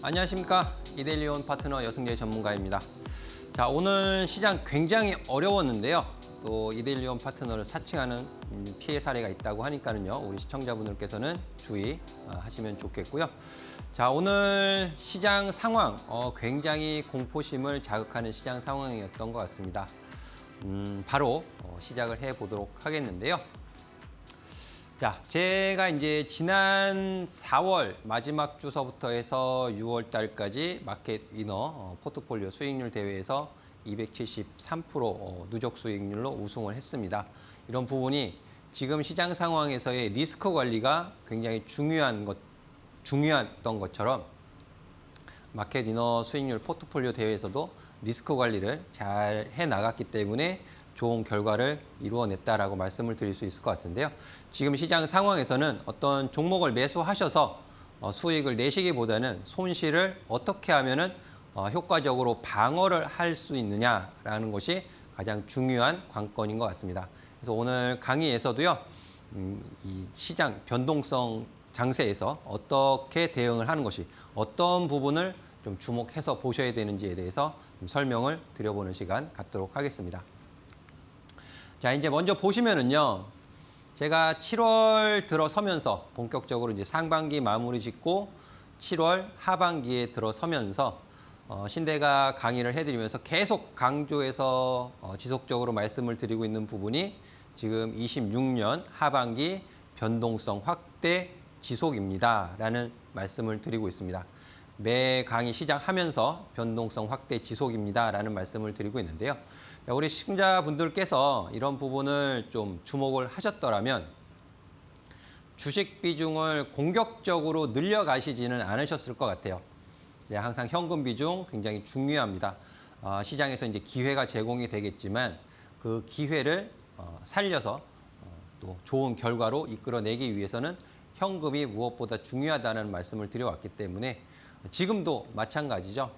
안녕하십니까. 이데일리온 파트너 여승재 전문가입니다. 자, 오늘 시장 굉장히 어려웠는데요. 또 이데일리온 파트너를 사칭하는 피해 사례가 있다고 하니까는요. 우리 시청자분들께서는 주의하시면 좋겠고요. 자, 오늘 시장 상황 굉장히 공포심을 자극하는 시장 상황이었던 것 같습니다. 바로 시작을 해보도록 하겠는데요. 자, 제가 이제 지난 4월 마지막 주서부터 해서 6월 달까지 마켓 위너 포트폴리오 수익률 대회에서 273% 누적 수익률로 우승을 했습니다. 이런 부분이 지금 시장 상황에서의 리스크 관리가 굉장히 중요했던 것처럼 마켓 위너 수익률 포트폴리오 대회에서도 리스크 관리를 잘 해나갔기 때문에 좋은 결과를 이루어냈다라고 말씀을 드릴 수 있을 것 같은데요. 지금 시장 상황에서는 어떤 종목을 매수하셔서 수익을 내시기보다는 손실을 어떻게 하면은 효과적으로 방어를 할 수 있느냐라는 것이 가장 중요한 관건인 것 같습니다. 그래서 오늘 강의에서도요, 이 시장 변동성 장세에서 어떻게 대응을 하는 것이 어떤 부분을 좀 주목해서 보셔야 되는지에 대해서 좀 설명을 드려보는 시간 갖도록 하겠습니다. 자, 이제 먼저 보시면은요, 제가 7월 들어서면서 본격적으로 이제 상반기 마무리 짓고 7월 하반기에 들어서면서 신대가 강의를 해드리면서 계속 강조해서 지속적으로 말씀을 드리고 있는 부분이 지금 26년 하반기 변동성 확대 지속입니다라는 말씀을 드리고 있습니다. 매 강의 시작하면서 변동성 확대 지속입니다라는 말씀을 드리고 있는데요. 우리 시청자분들께서 이런 부분을 좀 주목을 하셨더라면 주식 비중을 공격적으로 늘려가시지는 않으셨을 것 같아요. 항상 현금 비중 굉장히 중요합니다. 시장에서 이제 기회가 제공이 되겠지만 그 기회를 살려서 또 좋은 결과로 이끌어내기 위해서는 현금이 무엇보다 중요하다는 말씀을 드려왔기 때문에 지금도 마찬가지죠.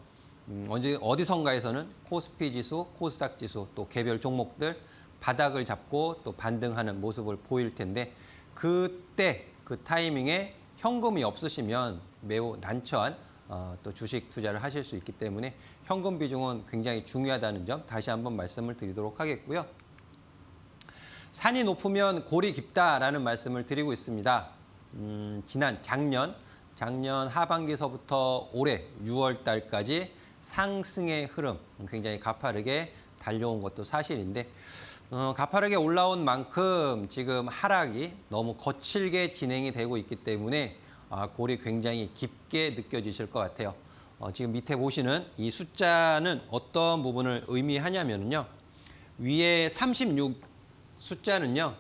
어디선가에서는 코스피 지수, 코스닥 지수, 또 개별 종목들 바닥을 잡고 또 반등하는 모습을 보일 텐데 그때 그 타이밍에 현금이 없으시면 매우 난처한 또 주식 투자를 하실 수 있기 때문에 현금 비중은 굉장히 중요하다는 점 다시 한번 말씀을 드리도록 하겠고요. 산이 높으면 골이 깊다라는 말씀을 드리고 있습니다. 지난 작년 하반기서부터 올해 6월 달까지 상승의 흐름 굉장히 가파르게 달려온 것도 사실인데 가파르게 올라온 만큼 지금 하락이 너무 거칠게 진행이 되고 있기 때문에 골이 굉장히 깊게 느껴지실 것 같아요. 지금 밑에 보시는 이 숫자는 어떤 부분을 의미하냐면요. 위에 36 숫자는요.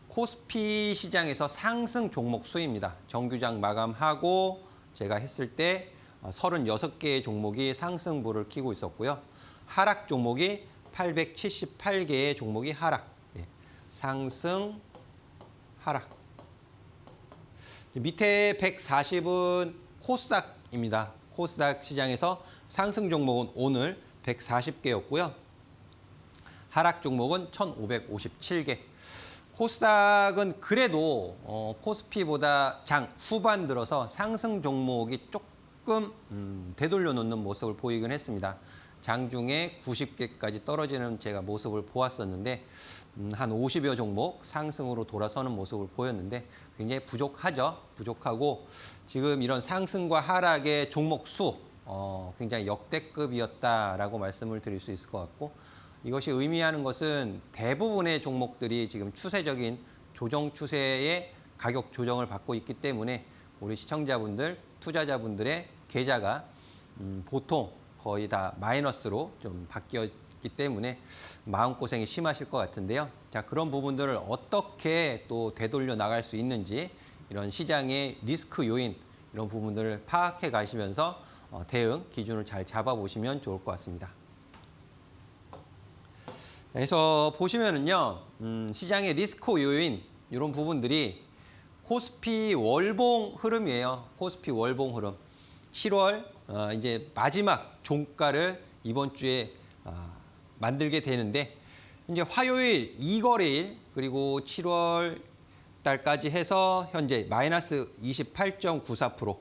코스피 시장에서 상승 종목 수입니다. 정규장 마감하고 제가 했을 때 36개의 종목이 상승부를 켜고 있었고요. 하락 종목이 878개의 종목이 하락. 상승, 하락. 밑에 140은 코스닥입니다. 코스닥 시장에서 상승 종목은 오늘 140개였고요. 하락 종목은 1,557개. 코스닥은 그래도 코스피보다 장 후반 들어서 상승 종목이 조금 되돌려 놓는 모습을 보이긴 했습니다. 장중에 90개까지 떨어지는 제가 모습을 보았었는데 한 50여 종목 상승으로 돌아서는 모습을 보였는데 굉장히 부족하죠. 부족하고 지금 이런 상승과 하락의 종목 수 굉장히 역대급이었다라고 말씀을 드릴 수 있을 것 같고 이것이 의미하는 것은 대부분의 종목들이 지금 추세적인 조정 추세의 가격 조정을 받고 있기 때문에 우리 시청자분들, 투자자분들의 계좌가 보통 거의 다 마이너스로 좀 바뀌었기 때문에 마음고생이 심하실 것 같은데요. 자, 그런 부분들을 어떻게 또 되돌려 나갈 수 있는지 이런 시장의 리스크 요인 이런 부분들을 파악해 가시면서 대응 기준을 잘 잡아보시면 좋을 것 같습니다. 그래서 보시면은요, 시장의 리스크 요인 이런 부분들이 코스피 월봉 흐름이에요. 코스피 월봉 흐름. 7월 이제 마지막 종가를 이번 주에 만들게 되는데 이제 화요일 2거래일 그리고 7월 달까지 해서 현재 마이너스 28.94%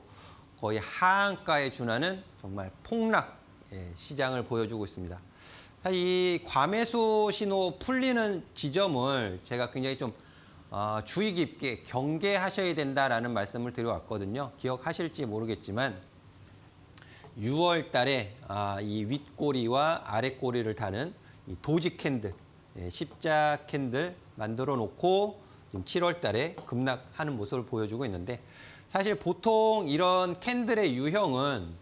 거의 하한가에 준하는 정말 폭락 시장을 보여주고 있습니다. 사실 이 과매수 신호 풀리는 지점을 제가 굉장히 좀 주의 깊게 경계하셔야 된다라는 말씀을 드려왔거든요. 기억하실지 모르겠지만 6월 달에 이 윗꼬리와 아랫꼬리를 다는 이 도지 캔들, 십자 캔들 만들어 놓고 지금 7월 달에 급락하는 모습을 보여주고 있는데 사실 보통 이런 캔들의 유형은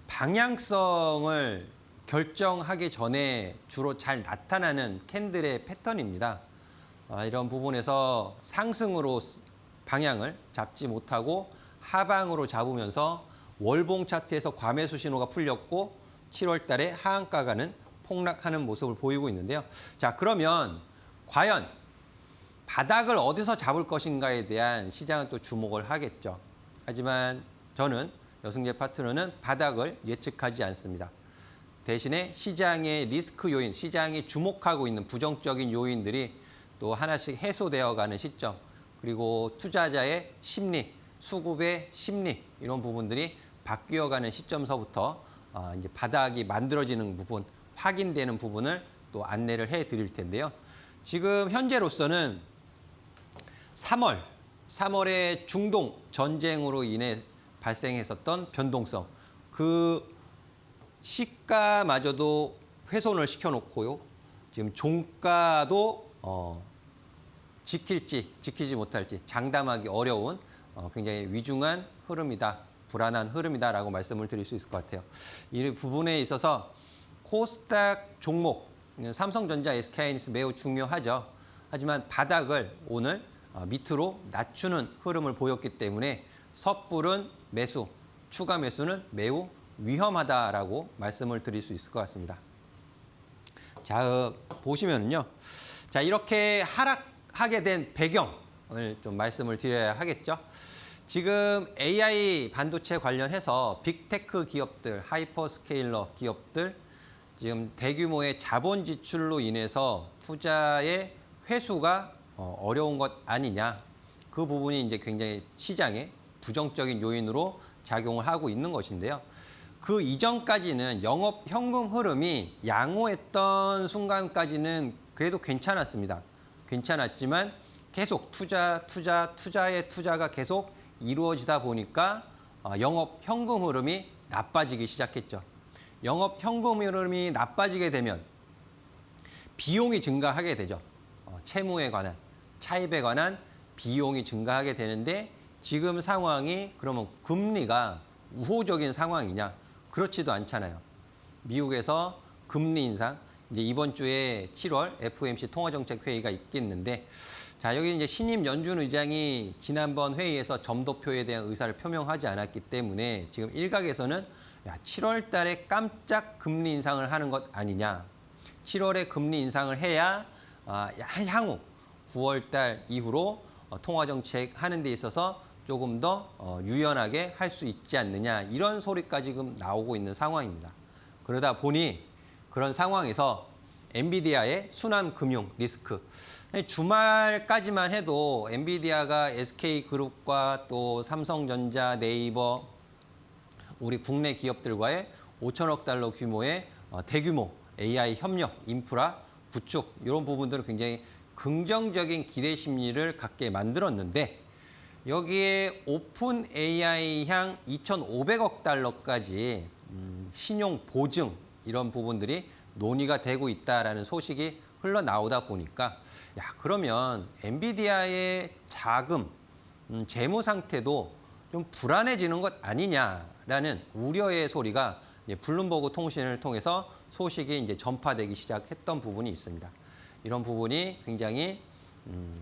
방향성을 결정하기 전에 주로 잘 나타나는 캔들의 패턴입니다. 이런 부분에서 상승으로 방향을 잡지 못하고 하방으로 잡으면서 월봉 차트에서 과매수 신호가 풀렸고 7월 달에 하한가가는 폭락하는 모습을 보이고 있는데요. 자, 그러면 과연 바닥을 어디서 잡을 것인가에 대한 시장은 또 주목을 하겠죠. 하지만 저는 여승재 파트너는 바닥을 예측하지 않습니다. 대신에 시장의 리스크 요인, 시장이 주목하고 있는 부정적인 요인들이 또 하나씩 해소되어 가는 시점, 그리고 투자자의 심리, 수급의 심리 이런 부분들이 바뀌어가는 시점서부터 이제 바닥이 만들어지는 부분, 확인되는 부분을 또 안내를 해드릴 텐데요. 지금 현재로서는 3월에 중동 전쟁으로 인해 발생했었던 변동성, 그 시가마저도 훼손을 시켜놓고요. 지금 종가도 지킬지 지키지 못할지 장담하기 어려운 굉장히 위중한 흐름이다, 불안한 흐름이다라고 말씀을 드릴 수 있을 것 같아요. 이 부분에 있어서 코스닥 종목, 삼성전자, SK하이닉스 매우 중요하죠. 하지만 바닥을 오늘 밑으로 낮추는 흐름을 보였기 때문에 섣부른 매수, 추가 매수는 매우 위험하다라고 말씀을 드릴 수 있을 것 같습니다. 자, 보시면은요. 자, 이렇게 하락하게 된 배경을 좀 말씀을 드려야 하겠죠. 지금 AI 반도체 관련해서 빅테크 기업들, 하이퍼스케일러 기업들 지금 대규모의 자본 지출로 인해서 투자의 회수가 어려운 것 아니냐. 그 부분이 이제 굉장히 시장에 부정적인 요인으로 작용을 하고 있는 것인데요. 그 이전까지는 영업 현금 흐름이 양호했던 순간까지는 그래도 괜찮았습니다. 괜찮았지만 계속 투자의 투자가 계속 이루어지다 보니까 영업 현금 흐름이 나빠지기 시작했죠. 영업 현금 흐름이 나빠지게 되면 비용이 증가하게 되죠. 채무에 관한, 차입에 관한 비용이 증가하게 되는데 지금 상황이 그러면 금리가 우호적인 상황이냐? 그렇지도 않잖아요. 미국에서 금리 인상, 이제 이번 주에 7월 FOMC 통화정책회의가 있겠는데, 자, 여기 이제 신임 연준 의장이 지난번 회의에서 점도표에 대한 의사를 표명하지 않았기 때문에 지금 일각에서는 7월 달에 깜짝 금리 인상을 하는 것 아니냐. 7월에 금리 인상을 해야 향후 9월 달 이후로 통화정책 하는 데 있어서 조금 더 유연하게 할 수 있지 않느냐, 이런 소리까지 지금 나오고 있는 상황입니다. 그러다 보니 그런 상황에서 엔비디아의 순환금융 리스크, 주말까지만 해도 엔비디아가 SK그룹과 또 삼성전자, 네이버, 우리 국내 기업들과의 5천억 달러 규모의 대규모 AI 협력, 인프라 구축, 이런 부분들은 굉장히 긍정적인 기대 심리를 갖게 만들었는데, 여기에 오픈 AI 향 2,500억 달러까지 신용 보증 이런 부분들이 논의가 되고 있다라는 소식이 흘러나오다 보니까 그러면 엔비디아의 자금, 재무 상태도 좀 불안해지는 것 아니냐라는 우려의 소리가 블룸버그 통신을 통해서 소식이 이제 전파되기 시작했던 부분이 있습니다. 이런 부분이 굉장히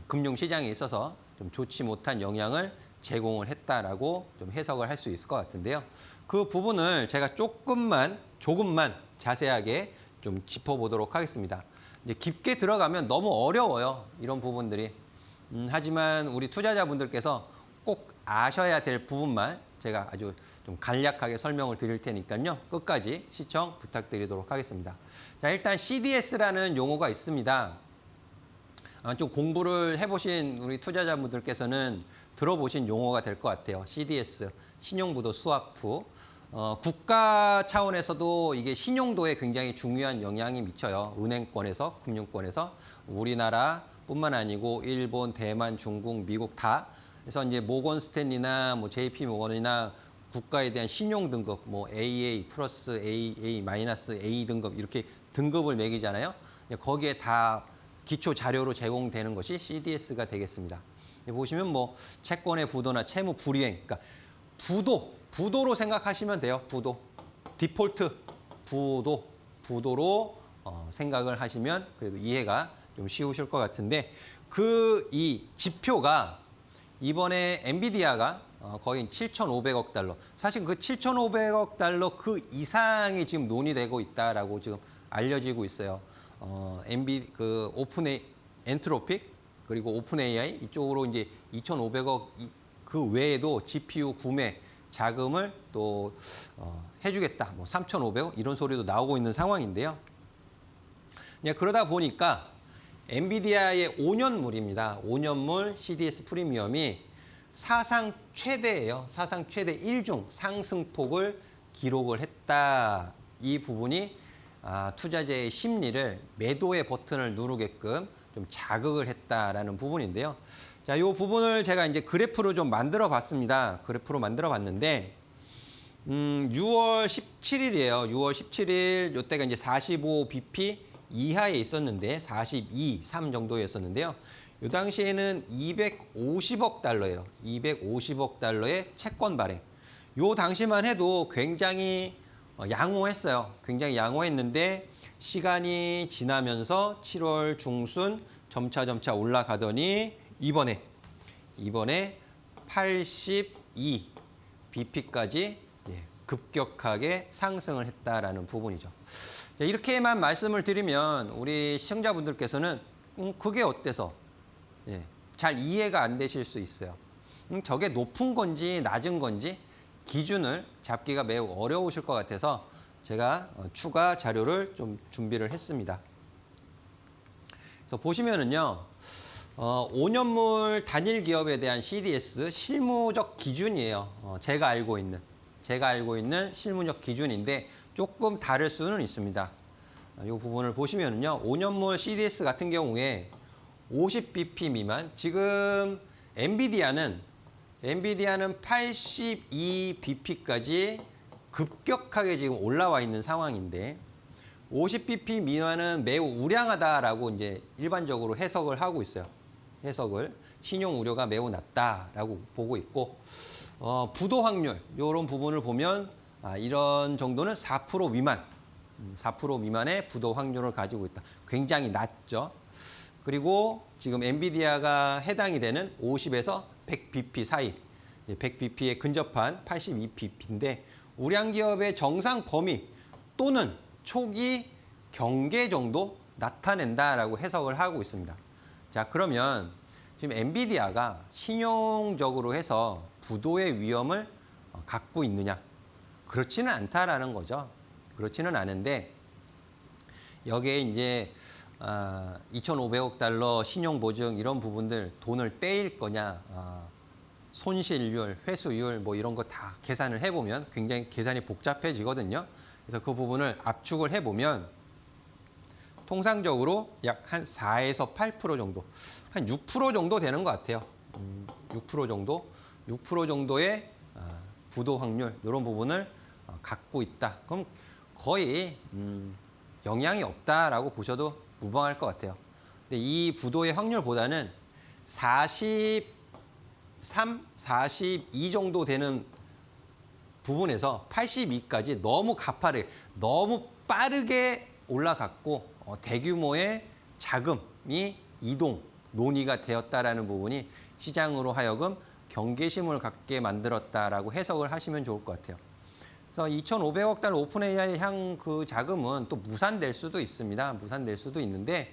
금융시장에 있어서 좀 좋지 못한 영향을 제공을 했다라고 좀 해석을 할 수 있을 것 같은데요. 그 부분을 제가 조금만 자세하게 좀 짚어보도록 하겠습니다. 이제 깊게 들어가면 너무 어려워요, 이런 부분들이. 하지만 우리 투자자분들께서 꼭 아셔야 될 부분만 제가 아주 좀 간략하게 설명을 드릴 테니까요. 끝까지 시청 부탁드리도록 하겠습니다. 자, 일단 CDS라는 용어가 있습니다. 좀 공부를 해보신 우리 투자자분들께서는 들어보신 용어가 될 것 같아요. CDS, 신용부도 스와프. 국가 차원에서도 이게 신용도에 굉장히 중요한 영향이 미쳐요. 은행권에서, 금융권에서. 우리나라뿐만 아니고 일본, 대만, 중국, 미국 다. 그래서 이제 모건 스탠리나 뭐 JP 모건이나 국가에 대한 신용 등급, 뭐 AA 플러스 AA 마이너스 A 등급 이렇게 등급을 매기잖아요. 거기에 다 기초 자료로 제공되는 것이 CDS가 되겠습니다. 보시면 뭐 채권의 부도나 채무 불이행, 그러니까 부도로 생각하시면 돼요. 부도, 디폴트, 부도로 생각을 하시면 그래도 이해가 좀 쉬우실 것 같은데 이 지표가 이번에 엔비디아가 거의 7,500억 달러. 사실 그 7,500억 달러 그 이상이 지금 논의되고 있다라고 지금 알려지고 있어요. 엔트로픽 그리고 오픈 AI 이쪽으로 이제 2,500억 그 외에도 GPU 구매 자금을 또 해주겠다. 뭐 3,500억 이런 소리도 나오고 있는 상황인데요. 그러다 보니까 엔비디아의 5년물입니다. 5년물 CDS 프리미엄이 사상 최대예요. 사상 최대 1중 상승폭을 기록을 했다. 이 부분이 투자자의 심리를 매도의 버튼을 누르게끔 좀 자극을 했다라는 부분인데요. 자, 이 부분을 제가 이제 그래프로 좀 만들어 봤습니다. 그래프로 만들어 봤는데 6월 17일이에요. 6월 17일 이때가 이제 45bp 이하에 있었는데 42, 3 정도였었는데요. 이 당시에는 250억 달러예요. 250억 달러의 채권 발행. 이 당시만 해도 굉장히 양호했어요. 굉장히 양호했는데 시간이 지나면서 7월 중순 점차 올라가더니 이번에 82bp까지 급격하게 상승을 했다라는 부분이죠. 이렇게만 말씀을 드리면 우리 시청자분들께서는 그게 어때서 잘 이해가 안 되실 수 있어요. 저게 높은 건지 낮은 건지 기준을 잡기가 매우 어려우실 것 같아서 제가 추가 자료를 좀 준비를 했습니다. 그래서 보시면은요, 5년물 단일 기업에 대한 CDS 실무적 기준이에요. 제가 알고 있는 실무적 기준인데 조금 다를 수는 있습니다. 이 부분을 보시면은요, 5년물 CDS 같은 경우에 50bp 미만, 지금 엔비디아는 82bp까지 급격하게 지금 올라와 있는 상황인데 50bp 미만은 매우 우량하다라고 이제 일반적으로 해석을 하고 있어요. 해석을 신용 우려가 매우 낮다라고 보고 있고 부도 확률 이런 부분을 보면 이런 정도는 4% 미만, 4% 미만의 부도 확률을 가지고 있다. 굉장히 낮죠. 그리고 지금 엔비디아가 해당이 되는 50에서 100bp 사이, 100bp에 근접한 82bp인데 우량 기업의 정상 범위 또는 초기 경계 정도 나타낸다라고 해석을 하고 있습니다. 자, 그러면 지금 엔비디아가 신용적으로 해서 부도의 위험을 갖고 있느냐? 그렇지는 않다라는 거죠. 그렇지는 않은데 여기에 이제 2,500억 달러 신용보증 이런 부분들 돈을 떼일 거냐, 손실률, 회수율 뭐 이런 거 다 계산을 해보면 굉장히 계산이 복잡해지거든요. 그래서 그 부분을 압축을 해보면 통상적으로 약 한 4에서 8% 정도, 한 6% 정도 되는 것 같아요. 6% 정도, 6% 정도의 부도 확률 이런 부분을 갖고 있다. 그럼 거의 영향이 없다라고 보셔도 무방할 것 같아요. 근데 이 부도의 확률보다는 43, 42 정도 되는 부분에서 82까지 너무 가파르게, 너무 빠르게 올라갔고 대규모의 자금이 이동, 논의가 되었다라는 부분이 시장으로 하여금 경계심을 갖게 만들었다라고 해석을 하시면 좋을 것 같아요. 그래서 2,500억 달러 오픈 AI 향 그 자금은 또 무산될 수도 있습니다. 무산될 수도 있는데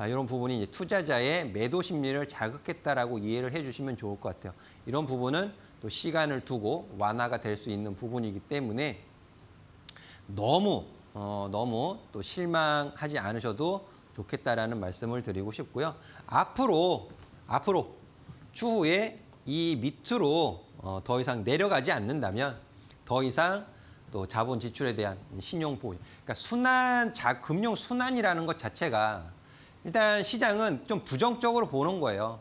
이런 부분이 이제 투자자의 매도 심리를 자극했다라고 이해를 해주시면 좋을 것 같아요. 이런 부분은 또 시간을 두고 완화가 될 수 있는 부분이기 때문에 너무 또 실망하지 않으셔도 좋겠다라는 말씀을 드리고 싶고요. 앞으로 추후에 이 밑으로 더 이상 내려가지 않는다면 더 이상 또 자본 지출에 대한 신용 보유, 그러니까 금융 순환이라는 것 자체가 일단 시장은 좀 부정적으로 보는 거예요.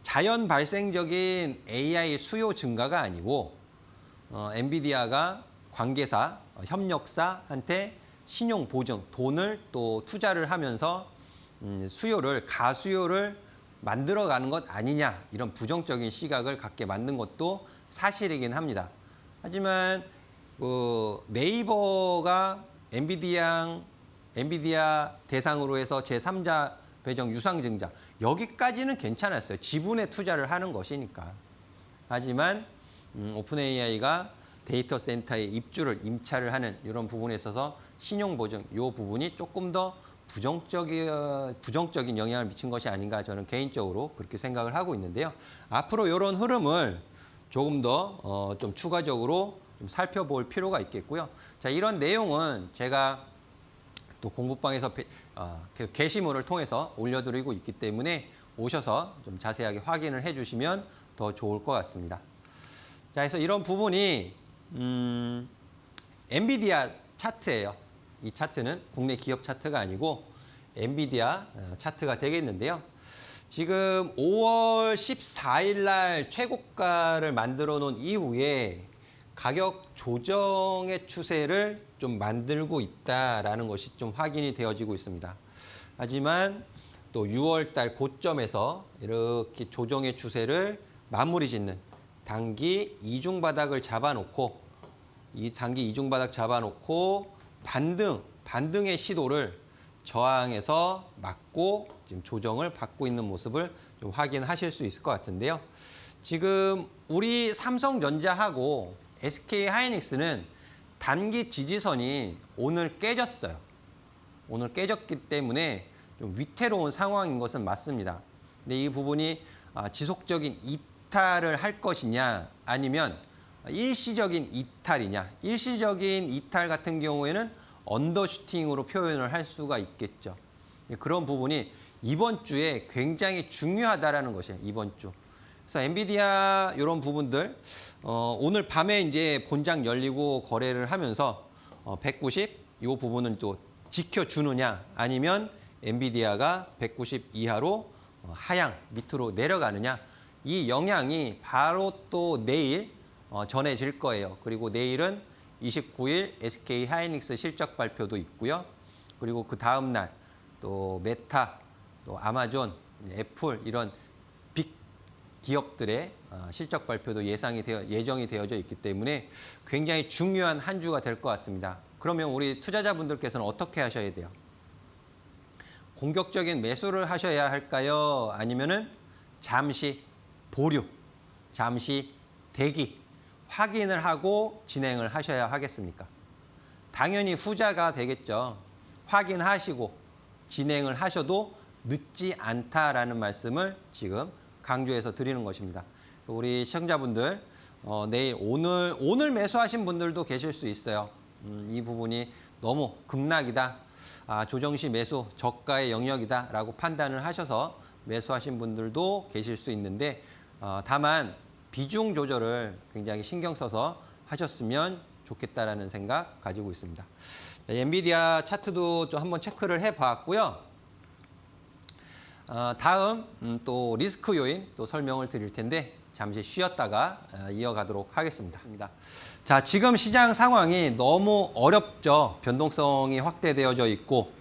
자연 발생적인 AI 수요 증가가 아니고 엔비디아가 관계사, 협력사한테 신용 보증, 돈을 또 투자를 하면서 가수요를 만들어가는 것 아니냐, 이런 부정적인 시각을 갖게 만든 것도 사실이긴 합니다. 하지만 네이버가 엔비디아 대상으로 해서 제3자 배정 유상증자, 여기까지는 괜찮았어요. 지분에 투자를 하는 것이니까. 하지만 오픈 AI가 데이터 센터에 임차를 하는 이런 부분에 있어서 신용보증, 이 부분이 조금 더 부정적인 영향을 미친 것이 아닌가, 저는 개인적으로 그렇게 생각을 하고 있는데요. 앞으로 이런 흐름을 조금 더 좀 추가적으로 좀 살펴볼 필요가 있겠고요. 자, 이런 내용은 제가 또 공부방에서 게시물을 통해서 올려드리고 있기 때문에 오셔서 좀 자세하게 확인을 해주시면 더 좋을 것 같습니다. 자, 그래서 이런 부분이 엔비디아 차트예요. 이 차트는 국내 기업 차트가 아니고 엔비디아 차트가 되겠는데요. 지금 5월 14일 날 최고가를 만들어 놓은 이후에 가격 조정의 추세를 좀 만들고 있다라는 것이 좀 확인이 되어지고 있습니다. 하지만 또 6월 달 고점에서 이렇게 조정의 추세를 마무리 짓는 단기 이중 바닥을 잡아놓고, 이 단기 이중 바닥 잡아놓고 반등의 시도를 저항에서 막고 지금 조정을 받고 있는 모습을 좀 확인하실 수 있을 것 같은데요. 지금 우리 삼성전자하고 SK하이닉스는 단기 지지선이 오늘 깨졌어요. 오늘 깨졌기 때문에 좀 위태로운 상황인 것은 맞습니다. 근데 이 부분이 지속적인 이탈을 할 것이냐, 아니면 일시적인 이탈이냐. 일시적인 이탈 같은 경우에는 언더슈팅으로 표현을 할 수가 있겠죠. 그런 부분이 이번 주에 굉장히 중요하다라는 것이에요. 이번 주. 그래서 엔비디아 이런 부분들 오늘 밤에 이제 본장 열리고 거래를 하면서 190 이 부분은 또 지켜주느냐, 아니면 엔비디아가 190 이하로 하향 밑으로 내려가느냐, 이 영향이 바로 또 내일 전해질 거예요. 그리고 내일은 29일 SK하이닉스 실적 발표도 있고요. 그리고 그 다음 날 또 메타, 또 아마존, 애플 이런 빅 기업들의 실적 발표도 예정이 되어져 있기 때문에 굉장히 중요한 한 주가 될 것 같습니다. 그러면 우리 투자자분들께서는 어떻게 하셔야 돼요? 공격적인 매수를 하셔야 할까요? 아니면은 잠시 보류, 잠시 대기, 확인을 하고 진행을 하셔야 하겠습니까? 당연히 후자가 되겠죠. 확인하시고 진행을 하셔도 늦지 않다라는 말씀을 지금 강조해서 드리는 것입니다. 우리 시청자분들 내일 오늘 매수하신 분들도 계실 수 있어요. 이 부분이 너무 급락이다, 조정시 매수 저가의 영역이다라고 판단을 하셔서 매수하신 분들도 계실 수 있는데, 다만 비중 조절을 굉장히 신경 써서 하셨으면 좋겠다라는 생각 가지고 있습니다. 엔비디아 차트도 좀 한번 체크를 해봤고요. 다음 또 리스크 요인 또 설명을 드릴 텐데 잠시 쉬었다가 이어가도록 하겠습니다. 자, 지금 시장 상황이 너무 어렵죠. 변동성이 확대되어져 있고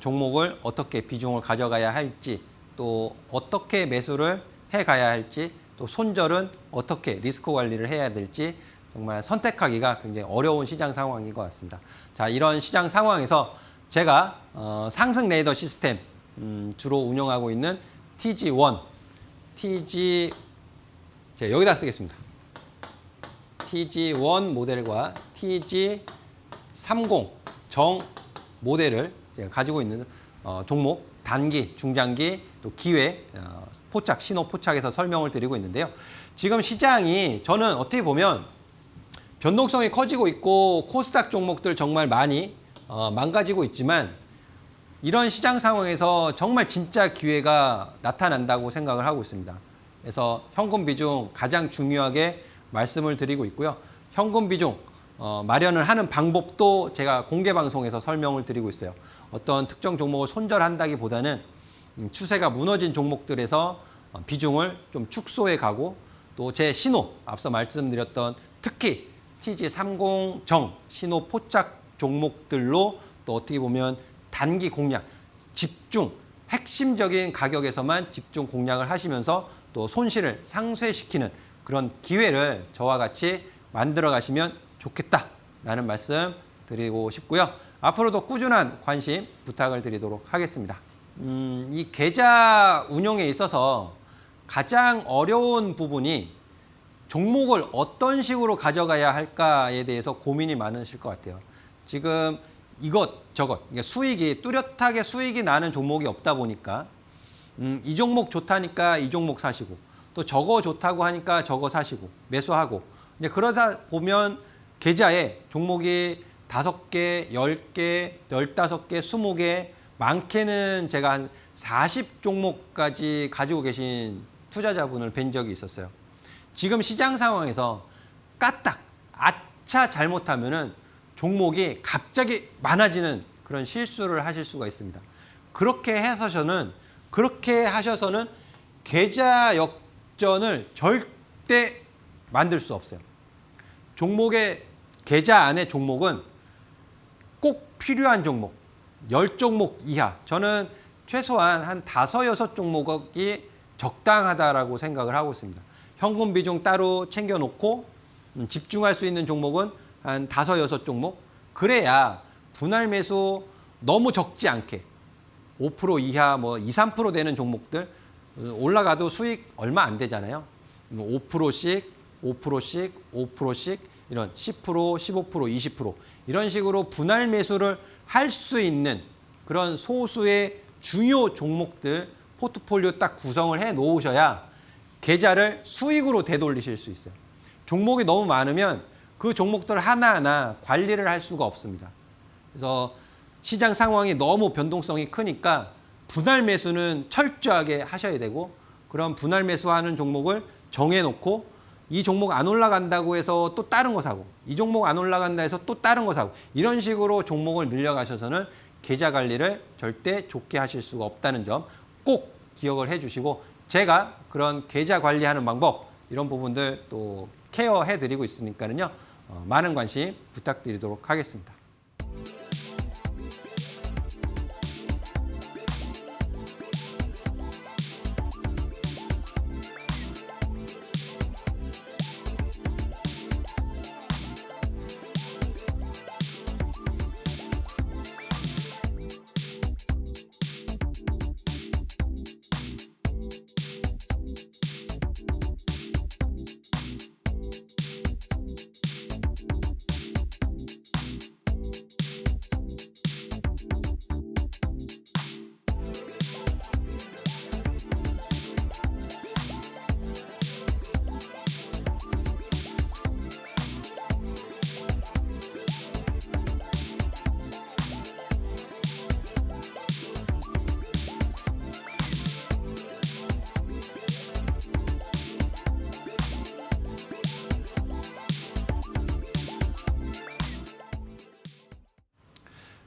종목을 어떻게 비중을 가져가야 할지, 또 어떻게 매수를 해가야 할지, 또 손절은 어떻게 리스크 관리를 해야 될지 정말 선택하기가 굉장히 어려운 시장 상황인 것 같습니다. 자, 이런 시장 상황에서 제가 상승 레이더 시스템 주로 운영하고 있는 TG1, 제가 여기다 쓰겠습니다. TG1 모델과 TG30 정 모델을 제가 가지고 있는 종목, 단기, 중장기, 또 기회, 포착, 신호 포착에서 설명을 드리고 있는데요. 지금 시장이 저는 어떻게 보면 변동성이 커지고 있고 코스닥 종목들 정말 많이 망가지고 있지만, 이런 시장 상황에서 정말 진짜 기회가 나타난다고 생각을 하고 있습니다. 그래서 현금 비중 가장 중요하게 말씀을 드리고 있고요. 현금 비중 마련을 하는 방법도 제가 공개 방송에서 설명을 드리고 있어요. 어떤 특정 종목을 손절한다기보다는 추세가 무너진 종목들에서 비중을 좀 축소해 가고 또 제 신호, 앞서 말씀드렸던 특히 TG30정 신호 포착 종목들로 또 어떻게 보면 단기 공략, 집중, 핵심적인 가격에서만 집중 공략을 하시면서 또 손실을 상쇄시키는 그런 기회를 저와 같이 만들어 가시면 좋겠다라는 말씀 드리고 싶고요. 앞으로도 꾸준한 관심 부탁을 드리도록 하겠습니다. 이 계좌 운용에 있어서 가장 어려운 부분이 종목을 어떤 식으로 가져가야 할까에 대해서 고민이 많으실 것 같아요. 지금 이것저것 수익이 뚜렷하게 수익이 나는 종목이 없다 보니까 이 종목 좋다니까 이 종목 사시고 또 저거 좋다고 하니까 저거 사시고 매수하고 이제 그러다 보면 계좌에 종목이 5개, 10개, 15개, 20개 많게는 제가 한 40종목까지 가지고 계신 투자자분을 뵌 적이 있었어요. 지금 시장 상황에서 까딱 아차 잘못하면은 종목이 갑자기 많아지는 그런 실수를 하실 수가 있습니다. 그렇게 하셔서는 계좌 역전을 절대 만들 수 없어요. 종목의 계좌 안에 종목은 꼭 필요한 종목, 10종목 이하. 저는 최소한 한 5, 6종목이 적당하다라고 생각을 하고 있습니다. 현금 비중 따로 챙겨놓고 집중할 수 있는 종목은 한 5, 6종목. 그래야 분할 매수 너무 적지 않게 5% 이하 뭐 2, 3% 되는 종목들 올라가도 수익 얼마 안 되잖아요. 5%씩, 5%씩, 5%씩 이런 10%, 15%, 20% 이런 식으로 분할 매수를 할 수 있는 그런 소수의 중요 종목들 포트폴리오 딱 구성을 해 놓으셔야 계좌를 수익으로 되돌리실 수 있어요. 종목이 너무 많으면 그 종목들 하나하나 관리를 할 수가 없습니다. 그래서 시장 상황이 너무 변동성이 크니까 분할 매수는 철저하게 하셔야 되고 그런 분할 매수하는 종목을 정해놓고 이 종목 안 올라간다고 해서 또 다른 거 사고 이 종목 안 올라간다 해서 또 다른 거 사고 이런 식으로 종목을 늘려가셔서는 계좌 관리를 절대 좋게 하실 수가 없다는 점 꼭 기억을 해주시고 제가 그런 계좌 관리하는 방법 이런 부분들 또 케어해드리고 있으니까요. 많은 관심 부탁드리도록 하겠습니다.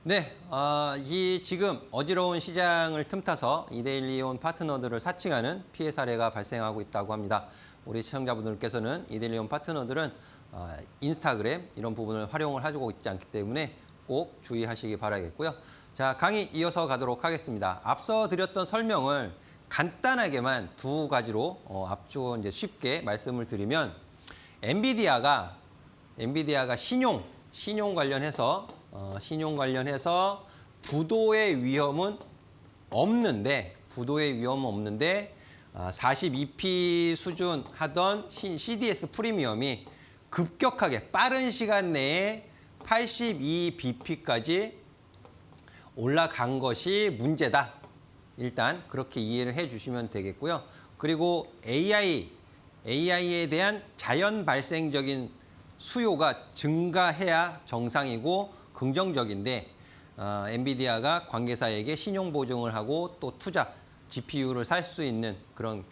네, 이 지금 어지러운 시장을 틈타서 이데일리온 파트너들을 사칭하는 피해 사례가 발생하고 있다고 합니다. 우리 시청자분들께서는 이데일리온 파트너들은 인스타그램 이런 부분을 활용을 하고 있지 않기 때문에 꼭 주의하시기 바라겠고요. 자, 강의 이어서 가도록 하겠습니다. 앞서 드렸던 설명을 간단하게만 두 가지로 앞으로 이제 쉽게 말씀을 드리면 엔비디아가 신용 관련해서 부도의 위험은 없는데 42p 수준 하던 CDS 프리미엄이 급격하게 빠른 시간 내에 82bp까지 올라간 것이 문제다. 일단 그렇게 이해를 해주시면 되겠고요. 그리고 AI에 대한 자연 발생적인 수요가 증가해야 정상이고 긍정적인데 엔비디아가 관계사에게 신용 보증을 하고 또 투자 GPU를 살 수 있는 그런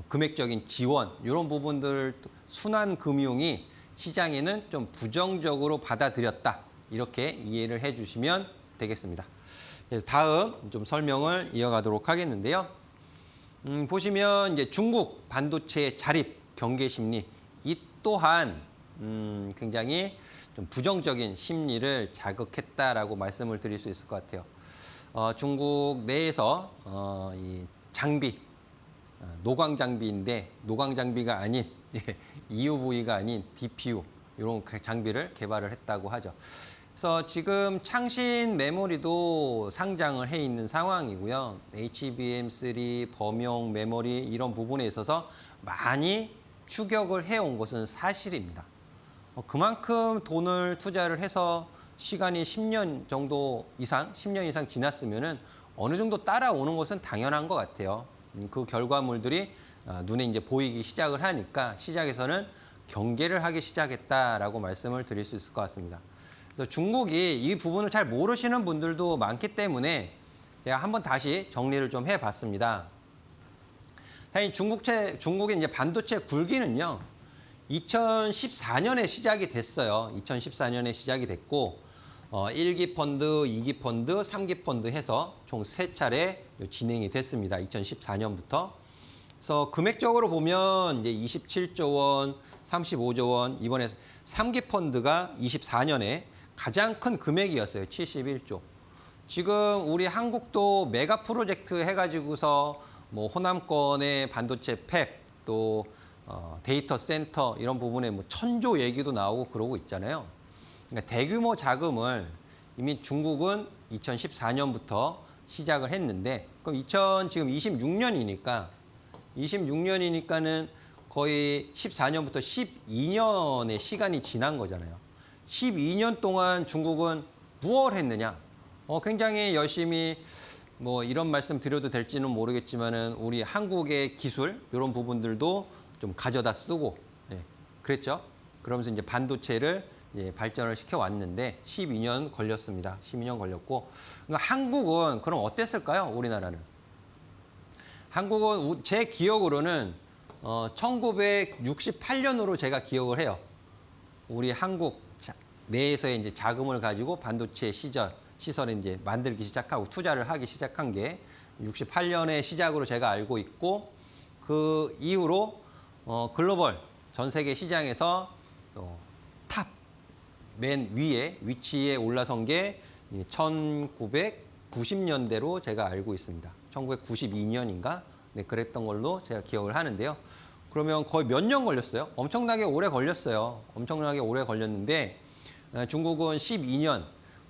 금액적인 지원 이런 부분들 순환 금융이 시장에는 좀 부정적으로 받아들였다. 이렇게 이해를 해주시면 되겠습니다. 그래서 다음 좀 설명을 이어가도록 하겠는데요. 보시면 이제 중국 반도체 자립 경계 심리 이 또한 굉장히 좀 부정적인 심리를 자극했다라고 말씀을 드릴 수 있을 것 같아요. 중국 내에서 이 장비, 노광 장비인데 노광 장비가 아닌 EUV가 아닌 DPU 이런 장비를 개발을 했다고 하죠. 그래서 지금 창신 메모리도 상장을 해 있는 상황이고요. HBM3, 범용 메모리 이런 부분에 있어서 많이 추격을 해온 것은 사실입니다. 그만큼 돈을 투자를 해서 시간이 10년 정도 이상, 10년 이상 지났으면은 어느 정도 따라오는 것은 당연한 것 같아요. 그 결과물들이 눈에 이제 보이기 시작을 하니까 시장에서는 경계를 하기 시작했다라고 말씀을 드릴 수 있을 것 같습니다. 그래서 중국이 이 부분을 잘 모르시는 분들도 많기 때문에 제가 한번 다시 정리를 좀 해봤습니다. 사실 중국의 이제 반도체 굴기는요, 2014년에 시작이 됐어요. 2014년에 시작이 됐고, 1기 펀드, 2기 펀드, 3기 펀드 해서 총 3차례 진행이 됐습니다. 2014년부터. 그래서 금액적으로 보면 이제 27조 원, 35조 원, 이번에 3기 펀드가 24년에 가장 큰 금액이었어요. 71조. 지금 우리 한국도 메가 프로젝트 해가지고서 뭐 호남권의 반도체 팹, 또 데이터 센터 이런 부분에 뭐 1000조 얘기도 나오고 그러고 있잖아요. 그러니까 대규모 자금을 이미 중국은 2014년부터 시작을 했는데, 그럼 지금 26년이니까는 거의 14년부터 12년의 시간이 지난 거잖아요. 12년 동안 중국은 무엇을 했느냐? 굉장히 열심히 뭐 이런 말씀 드려도 될지는 모르겠지만은 우리 한국의 기술 이런 부분들도 좀 가져다 쓰고, 그랬죠. 그러면서 이제 반도체를 발전을 시켜 왔는데 12년 걸렸습니다. 12년 걸렸고, 그러니까 한국은 그럼 어땠을까요? 우리나라는 한국은 제 기억으로는 1968년으로 제가 기억을 해요. 우리 한국 내에서의 이제 자금을 가지고 반도체 시설을 이제 만들기 시작하고 투자를 하기 시작한 게 68년의 시작으로 제가 알고 있고, 그 이후로 글로벌 전 세계 시장에서 탑 맨 위치에 올라선 게 1990년대로 제가 알고 있습니다. 1992년인가? 네, 그랬던 걸로 제가 기억을 하는데요. 그러면 거의 몇 년 걸렸어요? 엄청나게 오래 걸렸어요. 엄청나게 오래 걸렸는데 중국은 12년.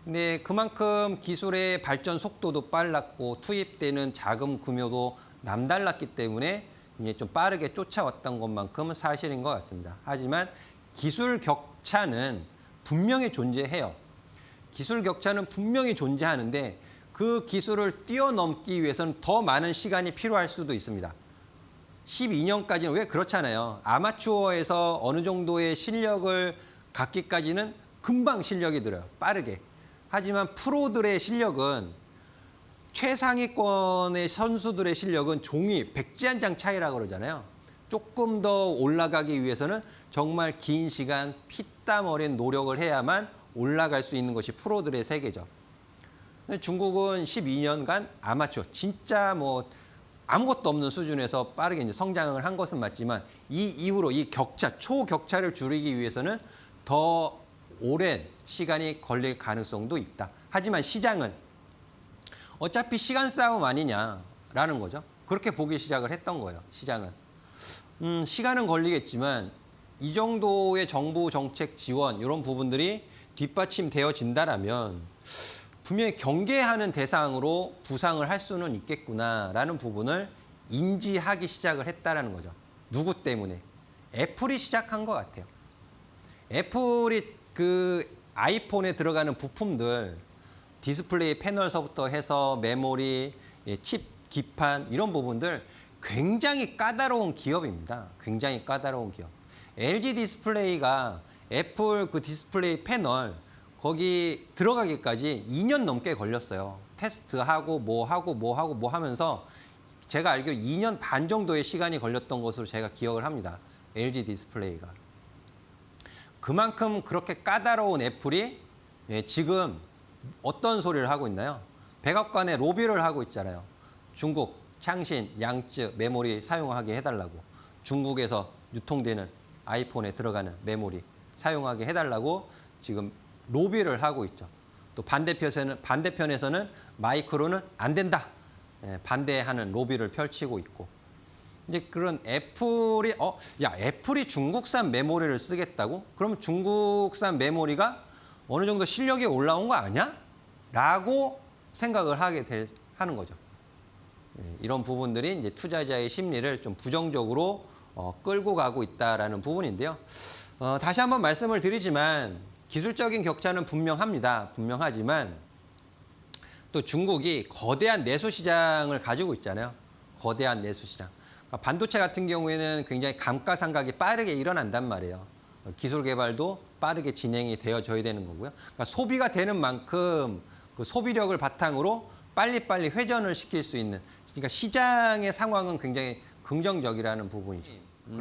근데 그만큼 기술의 발전 속도도 빨랐고 투입되는 자금 규모도 남달랐기 때문에 이제 좀 빠르게 쫓아왔던 것만큼은 사실인 것 같습니다. 하지만 기술 격차는 분명히 존재해요. 기술 격차는 분명히 존재하는데 그 기술을 뛰어넘기 위해서는 더 많은 시간이 필요할 수도 있습니다. 12년까지는 왜 그렇잖아요. 아마추어에서 어느 정도의 실력을 갖기까지는 금방 실력이 들어요. 빠르게. 하지만 프로들의 실력은, 최상위권의 선수들의 실력은 종이 백지 한 장 차이라고 그러잖아요. 조금 더 올라가기 위해서는 정말 긴 시간 피땀 어린 노력을 해야만 올라갈 수 있는 것이 프로들의 세계죠. 근데 중국은 12년간 아마추어, 진짜 뭐 아무것도 없는 수준에서 빠르게 이제 성장을 한 것은 맞지만 이 이후로 이 격차, 초격차를 줄이기 위해서는 더 오랜 시간이 걸릴 가능성도 있다. 하지만 시장은 어차피 시간 싸움 아니냐라는 거죠. 그렇게 보기 시작을 했던 거예요. 시장은. 시간은 걸리겠지만 이 정도의 정부 정책 지원 이런 부분들이 뒷받침되어진다라면 분명히 경계하는 대상으로 부상을 할 수는 있겠구나라는 부분을 인지하기 시작을 했다라는 거죠. 누구 때문에? 애플이 시작한 것 같아요. 애플이 그 아이폰에 들어가는 부품들, 디스플레이 패널서부터 해서 메모리, 칩, 기판 이런 부분들 굉장히 까다로운 기업입니다. 굉장히 까다로운 기업. LG 디스플레이가 애플 그 디스플레이 패널 거기 들어가기까지 2년 넘게 걸렸어요. 테스트하고 뭐 하면서 제가 알기로 2년 반 정도의 시간이 걸렸던 것으로 제가 기억을 합니다. LG 디스플레이가. 그만큼 그렇게 까다로운 애플이 지금 어떤 소리를 하고 있나요? 백악관에 로비를 하고 있잖아요. 중국, 창신, 양쯔 메모리 사용하게 해달라고. 중국에서 유통되는 아이폰에 들어가는 메모리 사용하게 해달라고 지금 로비를 하고 있죠. 또 반대편에서는 마이크로는 안 된다. 반대하는 로비를 펼치고 있고. 이제 그런 애플이 애플이 중국산 메모리를 쓰겠다고? 그러면 중국산 메모리가 어느 정도 실력이 올라온 거 아니야? 라고 생각을 하는 거죠. 이런 부분들이 이제 투자자의 심리를 좀 부정적으로 끌고 가고 있다라는 부분인데요. 다시 한번 말씀을 드리지만 기술적인 격차는 분명하지만 또 중국이 거대한 내수 시장을 가지고 있잖아요. 거대한 내수 시장. 그러니까 반도체 같은 경우에는 굉장히 감가상각이 빠르게 일어난단 말이에요. 기술 개발도 빠르게 진행이 되어져야 되는 거고요. 그러니까 소비가 되는 만큼 그 소비력을 바탕으로 빨리빨리 회전을 시킬 수 있는, 그러니까 시장의 상황은 굉장히 긍정적이라는 부분이죠.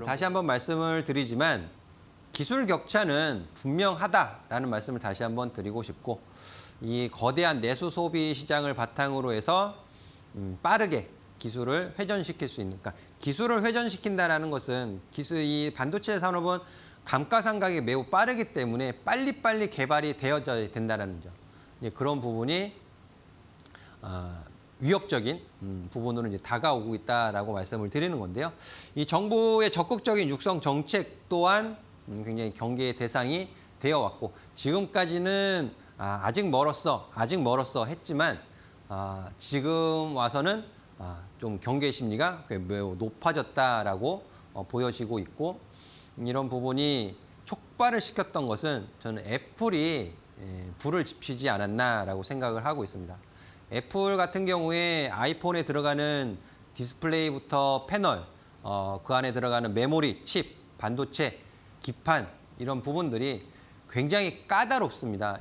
다시 한번 말씀을 드리지만 기술 격차는 분명하다라는 말씀을 다시 한번 드리고 싶고, 이 거대한 내수 소비 시장을 바탕으로 해서 빠르게 기술을 회전시킬 수 있는, 그러니까 기술을 회전시킨다라는 것은 이 반도체 산업은 감가상각이 매우 빠르기 때문에 빨리빨리 개발이 되어져야 된다는 점. 그런 부분이 위협적인 부분으로 이제 다가오고 있다라고 말씀을 드리는 건데요. 이 정부의 적극적인 육성 정책 또한 굉장히 경계의 대상이 되어 왔고, 지금까지는 아직 멀었어 했지만 지금 와서는 좀 경계 심리가 매우 높아졌다라고 보여지고 있고, 이런 부분이 촉발을 시켰던 것은 저는 애플이 불을 지피지 않았나라고 생각을 하고 있습니다. 애플 같은 경우에 아이폰에 들어가는 디스플레이부터 패널, 그 안에 들어가는 메모리, 칩, 반도체, 기판 이런 부분들이 굉장히 까다롭습니다.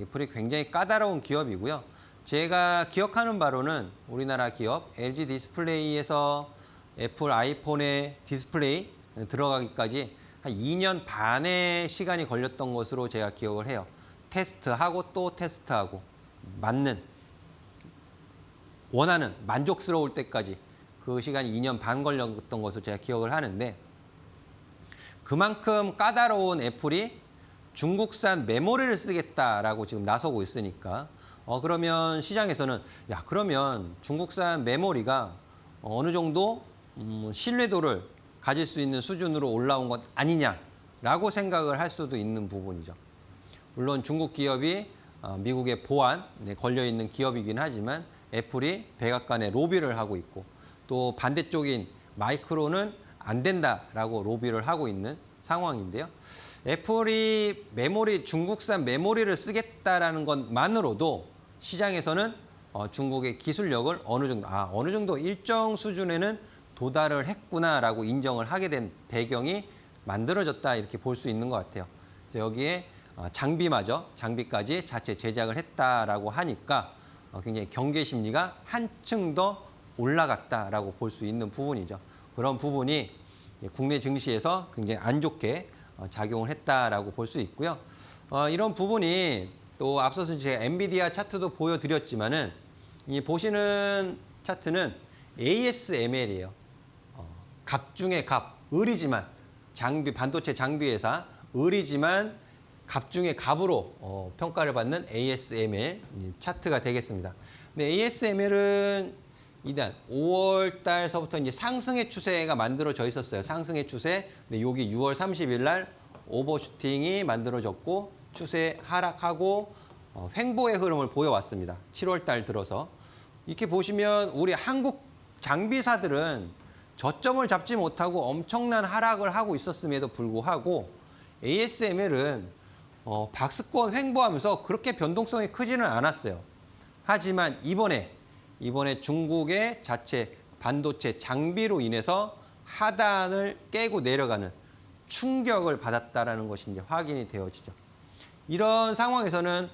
애플이 굉장히 까다로운 기업이고요. 제가 기억하는 바로는 우리나라 기업 LG 디스플레이에서 애플 아이폰의 디스플레이 들어가기까지 한 2년 반의 시간이 걸렸던 것으로 제가 기억을 해요. 테스트하고 또 테스트하고 원하는 만족스러울 때까지 그 시간이 2년 반 걸렸던 것으로 제가 기억을 하는데, 그만큼 까다로운 애플이 중국산 메모리를 쓰겠다라고 지금 나서고 있으니까 그러면 시장에서는 그러면 중국산 메모리가 어느 정도 신뢰도를 가질 수 있는 수준으로 올라온 것 아니냐라고 생각을 할 수도 있는 부분이죠. 물론 중국 기업이 미국의 보안에 걸려있는 기업이긴 하지만 애플이 백악관에 로비를 하고 있고, 또 반대쪽인 마이크로는 안 된다라고 로비를 하고 있는 상황인데요. 애플이 중국산 메모리를 쓰겠다라는 것만으로도 시장에서는 중국의 기술력을 어느 정도 일정 수준에는 도달을 했구나라고 인정을 하게 된 배경이 만들어졌다, 이렇게 볼 수 있는 것 같아요. 그래서 여기에 장비까지 자체 제작을 했다라고 하니까 굉장히 경계 심리가 한층 더 올라갔다라고 볼 수 있는 부분이죠. 그런 부분이 국내 증시에서 굉장히 안 좋게 작용을 했다라고 볼 수 있고요. 이런 부분이 또 앞서서 제가 엔비디아 차트도 보여드렸지만은, 이 보시는 차트는 ASML이에요. 갑 중에 갑, 을이지만 반도체 장비 회사, 을이지만 갑 중에 갑으로 평가를 받는 ASML 차트가 되겠습니다. 근데 ASML은 이단 5월 달서부터 이제 상승의 추세가 만들어져 있었어요. 상승의 추세. 근데 여기 6월 30일 날 오버슈팅이 만들어졌고 추세 하락하고 횡보의 흐름을 보여왔습니다. 7월 달 들어서. 이렇게 보시면 우리 한국 장비사들은 저점을 잡지 못하고 엄청난 하락을 하고 있었음에도 불구하고 ASML은 박스권 횡보하면서 그렇게 변동성이 크지는 않았어요. 하지만 이번에 중국의 자체 반도체 장비로 인해서 하단을 깨고 내려가는 충격을 받았다라는 것이 이제 확인이 되어지죠. 이런 상황에서는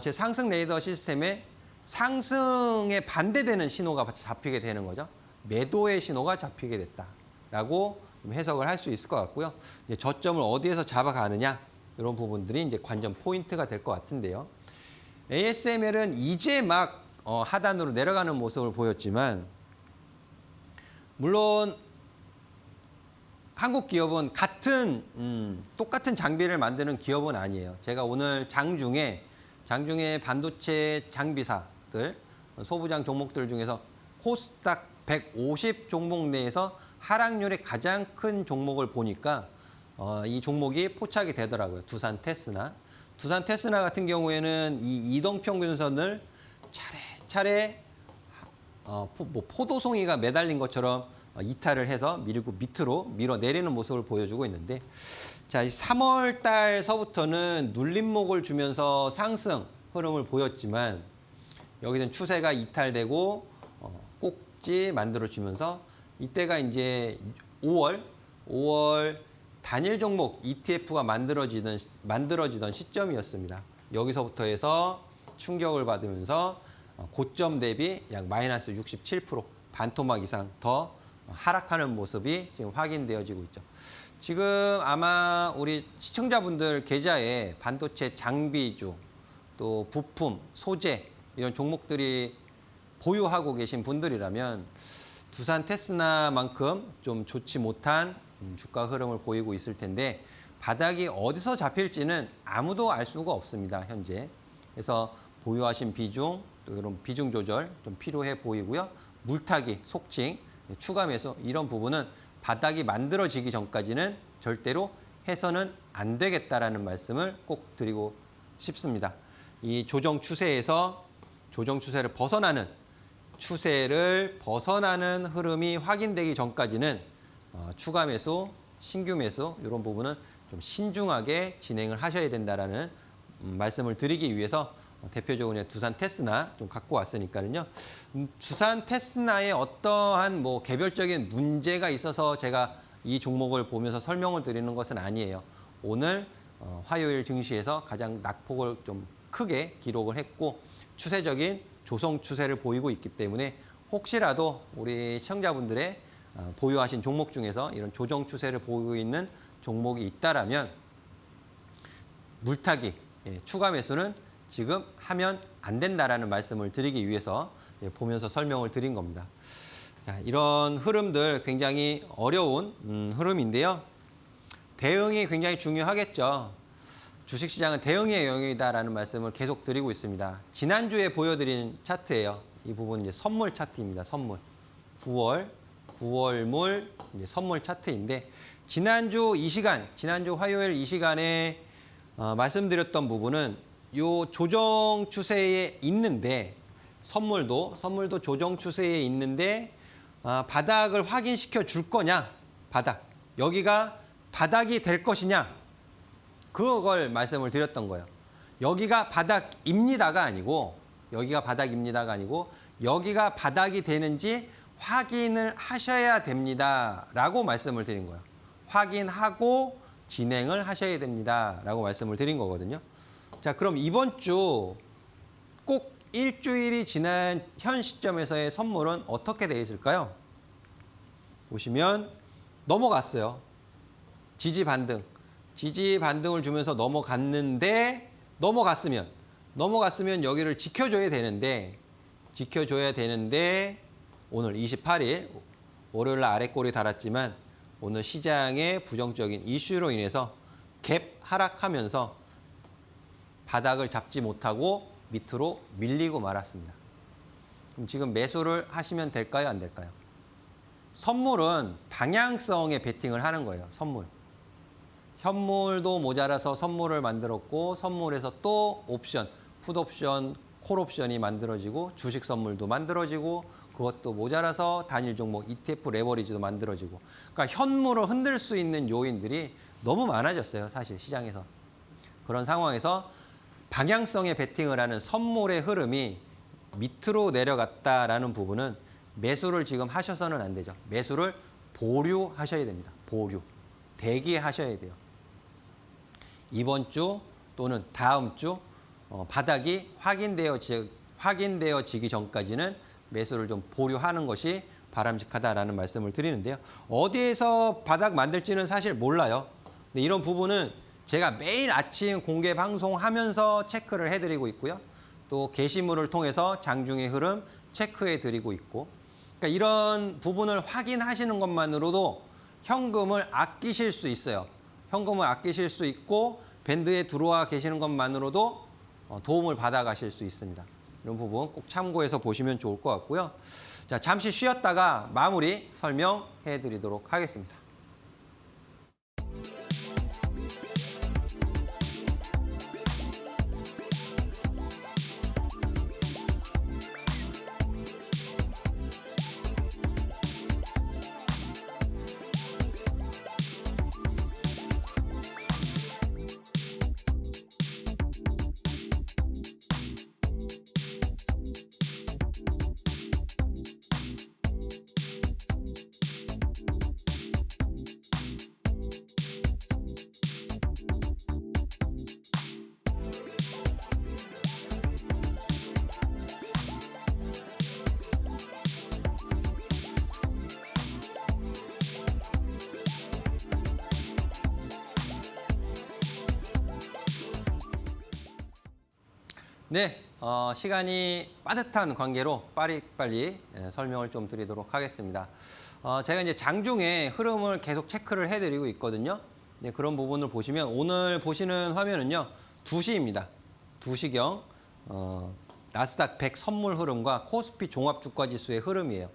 제 상승 레이더 시스템에 상승에 반대되는 신호가 잡히게 되는 거죠. 매도의 신호가 잡히게 됐다라고 해석을 할 수 있을 것 같고요. 이제 저점을 어디에서 잡아가느냐 이런 부분들이 이제 관전 포인트가 될 것 같은데요. ASML은 이제 막 하단으로 내려가는 모습을 보였지만 물론 한국 기업은 똑같은 장비를 만드는 기업은 아니에요. 제가 오늘 장중에 반도체 장비사들 소부장 종목들 중에서 코스닥 150 종목 내에서 하락률이 가장 큰 종목을 보니까 이 종목이 포착이 되더라고요. 두산 테스나 같은 경우에는 이 이동평균선을 차례 포도송이가 매달린 것처럼 이탈을 해서 밀고 밑으로 밀어내리는 모습을 보여주고 있는데, 자, 3월 달서부터는 눌림목을 주면서 상승 흐름을 보였지만 여기는 추세가 이탈되고 꼭지 만들어주면서 이때가 이제 5월 단일 종목 ETF가 만들어지던 시점이었습니다. 여기서부터 해서 충격을 받으면서 고점 대비 약 마이너스 67% 반토막 이상 더 하락하는 모습이 지금 확인되어지고 있죠. 지금 아마 우리 시청자분들 계좌에 반도체 장비주, 또 부품, 소재 이런 종목들이 보유하고 계신 분들이라면 두산 테스나만큼 좀 좋지 못한 주가 흐름을 보이고 있을 텐데 바닥이 어디서 잡힐지는 아무도 알 수가 없습니다, 현재. 그래서 보유하신 비중, 또 이런 비중 조절 좀 필요해 보이고요. 물타기, 속칭, 추가 매수 이런 부분은 바닥이 만들어지기 전까지는 절대로 해서는 안 되겠다라는 말씀을 꼭 드리고 싶습니다. 이 조정 추세를 벗어나는 흐름이 확인되기 전까지는 추가 매수, 신규 매수 이런 부분은 좀 신중하게 진행을 하셔야 된다라는 말씀을 드리기 위해서 대표적으로 두산 테스나 좀 갖고 왔으니까요. 두산 테스나의 어떠한 개별적인 문제가 있어서 제가 이 종목을 보면서 설명을 드리는 것은 아니에요. 오늘 화요일 증시에서 가장 낙폭을 좀 크게 기록을 했고 추세적인 조성 추세를 보이고 있기 때문에 혹시라도 우리 시청자분들의 보유하신 종목 중에서 이런 조정 추세를 보이고 있는 종목이 있다라면 물타기, 추가 매수는 지금 하면 안 된다라는 말씀을 드리기 위해서 보면서 설명을 드린 겁니다. 이런 흐름들 굉장히 어려운 흐름인데요. 대응이 굉장히 중요하겠죠. 주식시장은 대응의 영역이다라는 말씀을 계속 드리고 있습니다. 지난주에 보여드린 차트예요. 이 부분은 이제 선물 차트입니다. 선물. 9월물 선물 차트인데 지난주 화요일 이 시간에 말씀드렸던 부분은 요 조정 추세에 있는데 선물도 조정 추세에 있는데 바닥을 확인시켜 줄 거냐, 여기가 바닥이 될 것이냐, 그걸 말씀을 드렸던 거예요. 여기가 바닥입니다가 아니고 여기가 바닥이 되는지 확인을 하셔야 됩니다라고 말씀을 드린 거예요. 확인하고 진행을 하셔야 됩니다라고 말씀을 드린 거거든요. 자, 그럼 이번 주 꼭 일주일이 지난 현 시점에서의 선물은 어떻게 되어 있을까요? 보시면 넘어갔어요. 지지 반등을 주면서 넘어갔는데 넘어갔으면 여기를 지켜줘야 되는데 오늘 28일 월요일 날 아래꼬리 달았지만 오늘 시장의 부정적인 이슈로 인해서 갭 하락하면서 바닥을 잡지 못하고 밑으로 밀리고 말았습니다. 그럼 지금 매수를 하시면 될까요? 안 될까요? 선물은 방향성에 베팅을 하는 거예요. 현물도 모자라서 선물을 만들었고 선물에서 또 옵션, 풋옵션, 콜옵션이 만들어지고 주식 선물도 만들어지고 그것도 모자라서 단일 종목 ETF 레버리지도 만들어지고 그러니까 현물을 흔들 수 있는 요인들이 너무 많아졌어요. 사실 시장에서. 그런 상황에서 방향성에 베팅을 하는 선물의 흐름이 밑으로 내려갔다라는 부분은 매수를 지금 하셔서는 안 되죠. 매수를 보류하셔야 됩니다. 대기하셔야 돼요. 이번 주 또는 다음 주 바닥이 확인되어지기 전까지는 매수를 좀 보류하는 것이 바람직하다라는 말씀을 드리는데요. 어디에서 바닥 만들지는 사실 몰라요. 근데 이런 부분은 제가 매일 아침 공개 방송하면서 체크를 해드리고 있고요. 또 게시물을 통해서 장중의 흐름 체크해드리고 있고, 그러니까 이런 부분을 확인하시는 것만으로도 현금을 아끼실 수 있어요. 현금을 아끼실 수 있고 밴드에 들어와 계시는 것만으로도 도움을 받아가실 수 있습니다. 이런 부분 꼭 참고해서 보시면 좋을 것 같고요. 자, 잠시 쉬었다가 마무리 설명해 드리도록 하겠습니다. 네, 시간이 빠듯한 관계로 빨리빨리 설명을 좀 드리도록 하겠습니다. 제가 이제 장중에 흐름을 계속 체크를 해드리고 있거든요. 네, 그런 부분을 보시면 오늘 보시는 화면은요, 2시입니다. 2시경 나스닥 100 선물 흐름과 코스피 종합주가지수의 흐름이에요.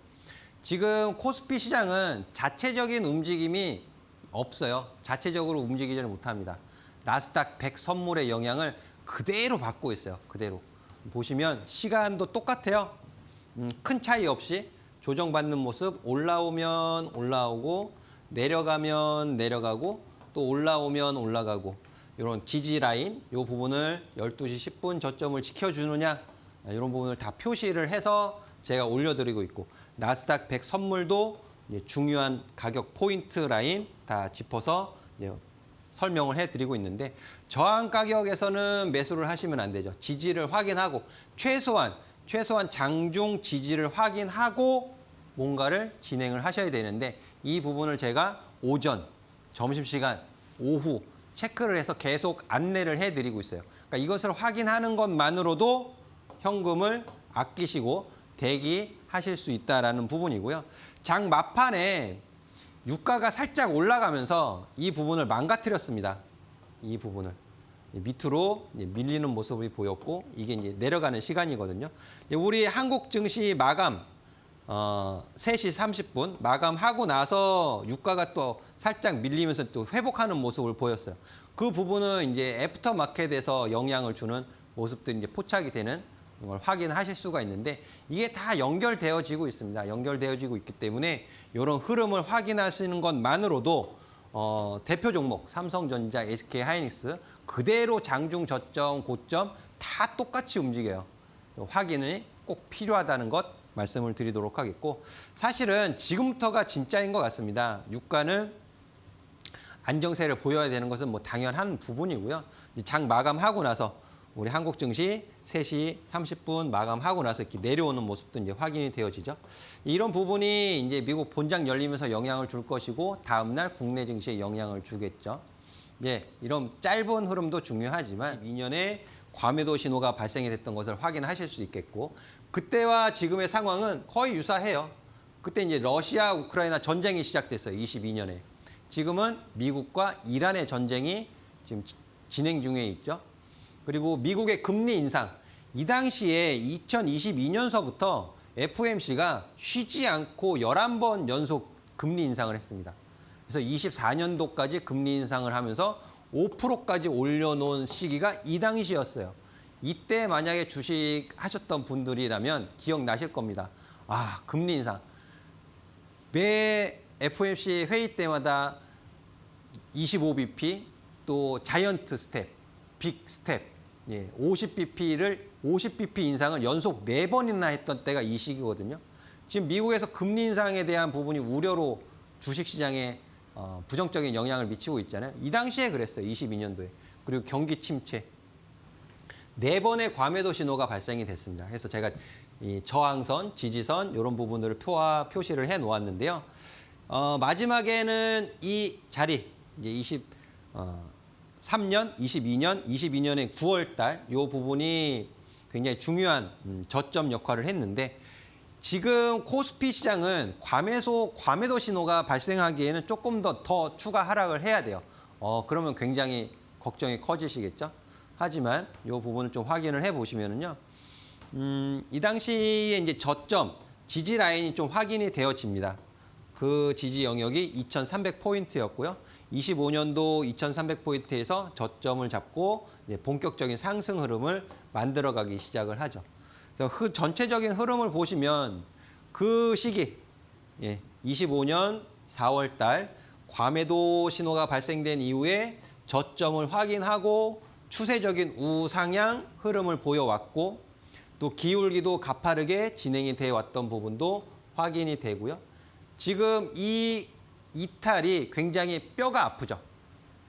지금 코스피 시장은 자체적인 움직임이 없어요. 자체적으로 움직이지를 못합니다. 나스닥 100 선물의 영향을 그대로 받고 있어요. 그대로. 보시면 시간도 똑같아요. 큰 차이 없이 조정받는 모습, 올라오면 올라오고 내려가면 내려가고 또 올라오면 올라가고, 이런 지지 라인 이 부분을 12시 10분 저점을 지켜주느냐, 이런 부분을 다 표시를 해서 제가 올려드리고 있고, 나스닥 100 선물도 중요한 가격 포인트 라인 다 짚어서 설명을 해드리고 있는데, 저항 가격에서는 매수를 하시면 안 되죠. 지지를 확인하고 최소한 장중 지지를 확인하고 뭔가를 진행을 하셔야 되는데, 이 부분을 제가 오전, 점심시간, 오후 체크를 해서 계속 안내를 해드리고 있어요. 그러니까 이것을 확인하는 것만으로도 현금을 아끼시고 대기하실 수 있다는 부분이고요. 장 막판에 유가가 살짝 올라가면서 이 부분을 망가뜨렸습니다. 이 부분을 밑으로 밀리는 모습이 보였고, 이게 이제 내려가는 시간이거든요. 우리 한국 증시 마감 3시 30분 마감하고 나서 유가가 또 살짝 밀리면서 또 회복하는 모습을 보였어요. 그 부분은 이제 애프터 마켓에서 영향을 주는 모습들이 이제 포착이 되는 걸 확인하실 수가 있는데, 이게 다 연결되어지고 있습니다. 연결되어지고 있기 때문에 이런 흐름을 확인하시는 것만으로도 대표 종목 삼성전자, SK하이닉스 그대로 장중 저점, 고점 다 똑같이 움직여요. 확인이 꼭 필요하다는 것 말씀을 드리도록 하겠고, 사실은 지금부터가 진짜인 것 같습니다. 유가는 안정세를 보여야 되는 것은 뭐 당연한 부분이고요. 장 마감하고 나서 우리 한국 증시 3시 30분 마감하고 나서 이렇게 내려오는 모습도 이제 확인이 되어지죠. 이런 부분이 이제 미국 본장 열리면서 영향을 줄 것이고, 다음날 국내 증시에 영향을 주겠죠. 이제 이런 짧은 흐름도 중요하지만 2년에 과매도 신호가 발생이 됐던 것을 확인하실 수 있겠고, 그때와 지금의 상황은 거의 유사해요. 그때 이제 러시아, 우크라이나 전쟁이 시작됐어요. 22년에. 지금은 미국과 이란의 전쟁이 지금 진행 중에 있죠. 그리고 미국의 금리 인상. 이 당시에 2022년서부터 FOMC가 쉬지 않고 11번 연속 금리 인상을 했습니다. 그래서 24년도까지 금리 인상을 하면서 5%까지 올려놓은 시기가 이 당시였어요. 이때 만약에 주식 하셨던 분들이라면 기억나실 겁니다. 아, 금리 인상. 매 FOMC 회의 때마다 25bp, 또 자이언트 스텝, 빅 스텝, 50bp 인상을 연속 4번이나 했던 때가 이 시기거든요. 지금 미국에서 금리 인상에 대한 부분이 우려로 주식시장에 부정적인 영향을 미치고 있잖아요. 이 당시에 그랬어요. 22년도에. 그리고 경기 침체. 4번의 과매도 신호가 발생이 됐습니다. 그래서 제가 이 저항선, 지지선 이런 부분들을 표시를 해 놓았는데요. 마지막에는 이 자리 이제 23년, 22년의 9월 달 이 부분이 굉장히 중요한 저점 역할을 했는데 지금 코스피 시장은 과매도 신호가 발생하기에는 조금 더 추가 하락을 해야 돼요. 그러면 굉장히 걱정이 커지시겠죠? 하지만 이 부분을 좀 확인을 해 보시면은요. 이 당시에 이제 저점, 지지 라인이 좀 확인이 되어집니다. 그 지지 영역이 2,300포인트였고요. 25년도 2,300포인트에서 저점을 잡고 이제 본격적인 상승 흐름을 만들어가기 시작을 하죠. 그래서 전체적인 흐름을 보시면 그 시기, 25년 4월 달 과매도 신호가 발생된 이후에 저점을 확인하고 추세적인 우상향 흐름을 보여왔고 또 기울기도 가파르게 진행이 되어 왔던 부분도 확인이 되고요. 지금 이 이탈이 굉장히 뼈가 아프죠.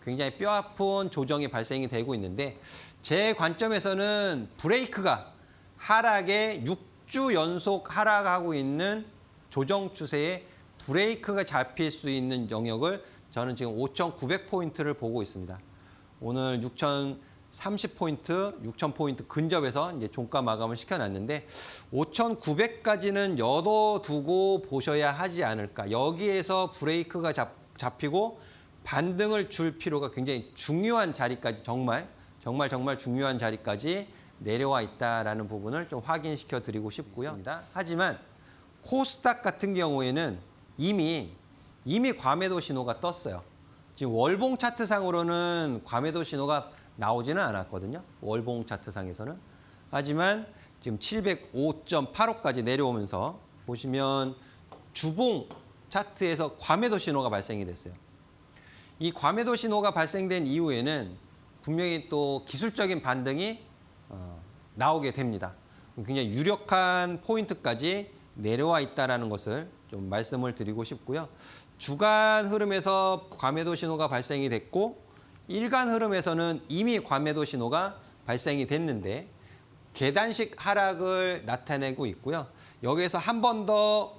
굉장히 뼈 아픈 조정이 발생이 되고 있는데 제 관점에서는 브레이크가 하락에 6주 연속 하락하고 있는 조정 추세에 브레이크가 잡힐 수 있는 영역을 저는 지금 5,900포인트를 보고 있습니다. 오늘 6,030포인트, 6,000포인트 근접해서 이제 종가 마감을 시켜놨는데 5,900까지는 열어두고 보셔야 하지 않을까. 여기에서 브레이크가 잡히고 반등을 줄 필요가 굉장히 중요한 자리까지 정말 중요한 자리까지 내려와 있다라는 부분을 좀 확인시켜 드리고 싶고요. 하지만 코스닥 같은 경우에는 이미 과매도 신호가 떴어요. 지금 월봉 차트상으로는 과매도 신호가 나오지는 않았거든요. 월봉 차트상에서는. 하지만 지금 705.85까지 내려오면서 보시면 주봉 차트에서 과매도 신호가 발생이 됐어요. 이 과매도 신호가 발생된 이후에는 분명히 또 기술적인 반등이 나오게 됩니다. 굉장히 유력한 포인트까지 내려와 있다는 것을 좀 말씀을 드리고 싶고요. 주간 흐름에서 과매도 신호가 발생이 됐고 일간 흐름에서는 이미 과매도 신호가 발생이 됐는데 계단식 하락을 나타내고 있고요. 여기에서 한 번 더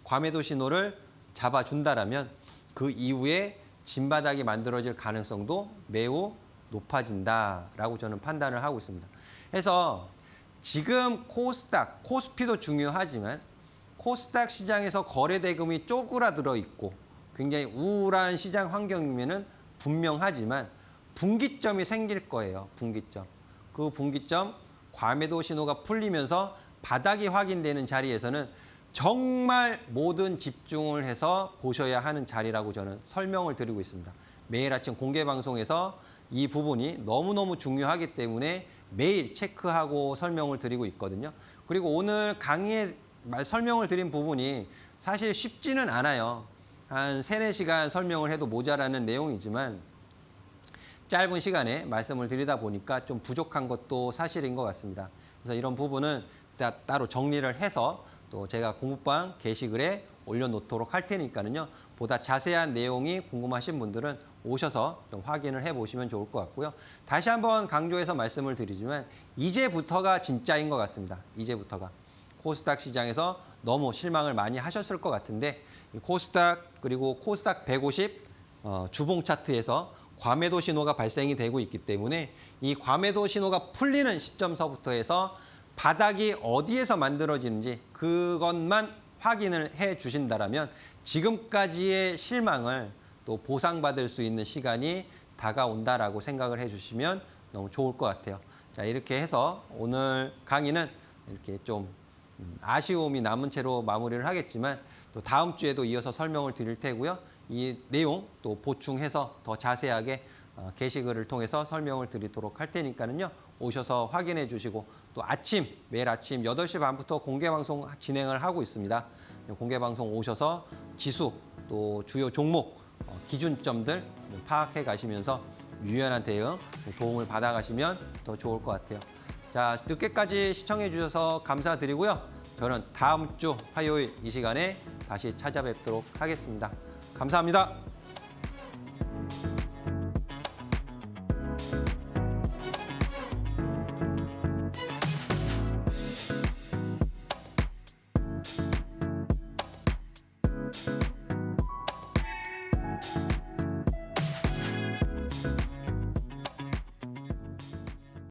과매도 신호를 잡아준다라면 그 이후에 진바닥이 만들어질 가능성도 매우 높아진다라고 저는 판단을 하고 있습니다. 그래서 지금 코스피도 중요하지만 코스닥 시장에서 거래 대금이 쪼그라들어 있고 굉장히 우울한 시장 환경이면은 분명하지만 분기점이 생길 거예요. 분기점. 그 분기점 과매도 신호가 풀리면서 바닥이 확인되는 자리에서는 정말 모든 집중을 해서 보셔야 하는 자리라고 저는 설명을 드리고 있습니다. 매일 아침 공개 방송에서 이 부분이 너무너무 중요하기 때문에 매일 체크하고 설명을 드리고 있거든요. 그리고 오늘 강의에 설명을 드린 부분이 사실 쉽지는 않아요. 한 3-4시간 설명을 해도 모자라는 내용이지만 짧은 시간에 말씀을 드리다 보니까 좀 부족한 것도 사실인 것 같습니다. 그래서 이런 부분은 따로 정리를 해서 또 제가 공부방 게시글에 올려놓도록 할 테니까는요. 보다 자세한 내용이 궁금하신 분들은 오셔서 좀 확인을 해보시면 좋을 것 같고요. 다시 한번 강조해서 말씀을 드리지만 이제부터가 진짜인 것 같습니다. 이제부터가. 코스닥 시장에서 너무 실망을 많이 하셨을 것 같은데 코스닥 그리고 코스닥 150 주봉 차트에서 과매도 신호가 발생이 되고 있기 때문에 이 과매도 신호가 풀리는 시점서부터 해서 바닥이 어디에서 만들어지는지 그것만 확인을 해 주신다라면 지금까지의 실망을 또 보상받을 수 있는 시간이 다가온다라고 생각을 해 주시면 너무 좋을 것 같아요. 자, 이렇게 해서 오늘 강의는 이렇게 좀 아쉬움이 남은 채로 마무리를 하겠지만 또 다음 주에도 이어서 설명을 드릴 테고요. 이 내용 또 보충해서 더 자세하게 게시글을 통해서 설명을 드리도록 할 테니까는요. 오셔서 확인해 주시고 또 매일 아침 8시 반부터 공개방송 진행을 하고 있습니다. 공개방송 오셔서 지수 또 주요 종목 기준점들 파악해 가시면서 유연한 대응 도움을 받아 가시면 더 좋을 것 같아요. 자, 늦게까지 시청해 주셔서 감사드리고요. 저는 다음 주 화요일 이 시간에 다시 찾아뵙도록 하겠습니다. 감사합니다.